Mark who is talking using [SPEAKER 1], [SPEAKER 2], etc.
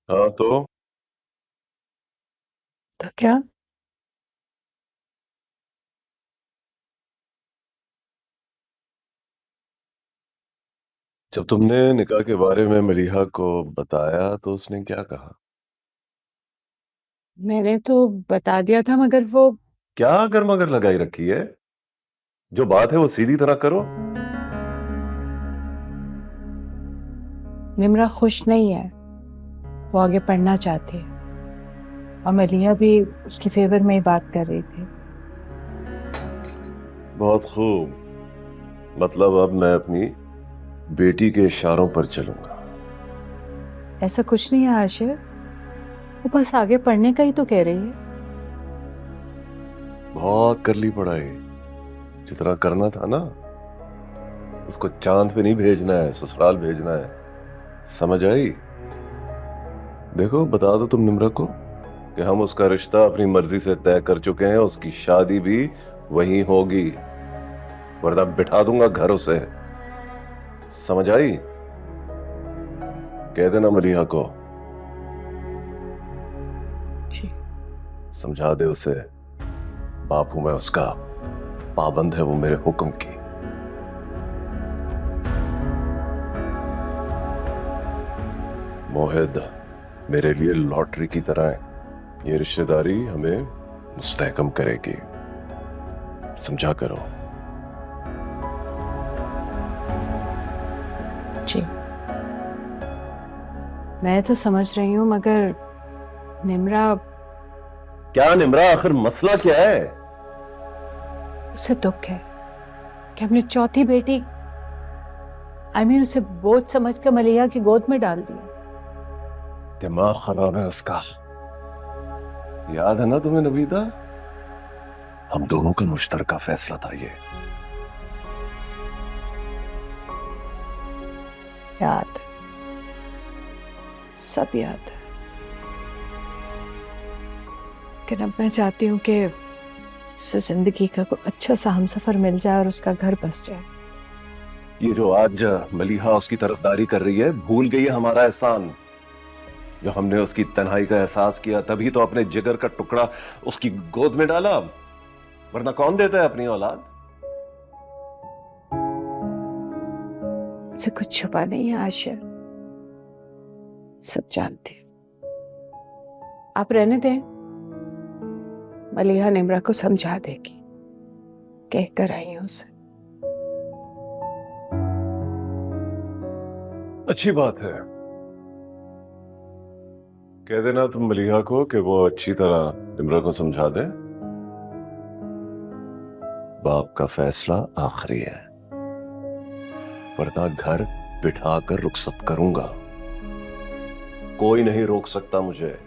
[SPEAKER 1] हाँ तो
[SPEAKER 2] तो क्या?
[SPEAKER 1] जब तुमने निकाह के बारे में मलीहा को बताया तो उसने क्या कहा?
[SPEAKER 2] मैंने तो बता दिया था मगर वो
[SPEAKER 1] क्या गर्मागर लगाई रखी है? जो बात है वो सीधी तरह करो।
[SPEAKER 2] निम्रा खुश नहीं है। वो आगे पढ़ना चाहती है और मलिया भी उसकी फेवर में ही बात कर रही थी।
[SPEAKER 1] बहुत खूब। मतलब अब मैं अपनी बेटी के इशारों पर चलूंगा।
[SPEAKER 2] ऐसा कुछ नहीं है आशिर। वो बस आगे पढ़ने का ही तो कह रही है।
[SPEAKER 1] बहुत कर ली पढ़ाई। जितना करना था ना, उसको चांद पे नहीं भेजना है, ससुराल भेजना है। समझ आई? देखो, बता दो तुम निम्रा को कि हम उसका रिश्ता अपनी मर्जी से तय कर चुके हैं। उसकी शादी भी वहीं होगी, वरना बिठा दूंगा घर उसे। समझ आई? कह देना मलिहा को।
[SPEAKER 2] जी।
[SPEAKER 1] समझा दे उसे। बाप हूं मैं उसका, पाबंद है वो मेरे हुक्म की। मोहिद मेरे लिए लॉटरी की तरह है। ये रिश्तेदारी हमें मुस्तहकम करेगी। समझा करो।
[SPEAKER 2] जी, मैं तो समझ रही हूँ मगर निम्रा,
[SPEAKER 1] क्या निम्रा, आखिर मसला क्या है?
[SPEAKER 2] उसे दुख है कि हमने चौथी बेटी उसे बोझ समझ कर मलिया की गोद में डाल दिया।
[SPEAKER 1] दिमाग खराब है उसका। याद है ना तुम्हें नबीदा, हम दोनों का मुश्तरका फैसला था ये।
[SPEAKER 2] याद है, सब याद है। लेकिन अब मैं चाहती हूँ कि उसे जिंदगी का कोई अच्छा सा हमसफर मिल जाए और उसका घर बस जाए।
[SPEAKER 1] ये जो आज मलिहा उसकी तरफदारी कर रही है, भूल गई है हमारा एहसान। जो हमने उसकी तन्हाई का एहसास किया, तभी तो अपने जिगर का टुकड़ा उसकी गोद में डाला। वरना कौन देता है अपनी औलाद?
[SPEAKER 2] मुझसे कुछ छुपा नहीं है आशिर, सब जानती हूँ। आप रहने दें, मलिहा निम्रा को समझा देगी। कह कर आई हूं उसे।
[SPEAKER 1] अच्छी बात है। कह देना तुम मलिहा को कि वो अच्छी तरह निम्रा को समझा दे। बाप का फैसला आखिरी है, वरना घर बिठा कर रुखसत करूंगा। कोई नहीं रोक सकता मुझे।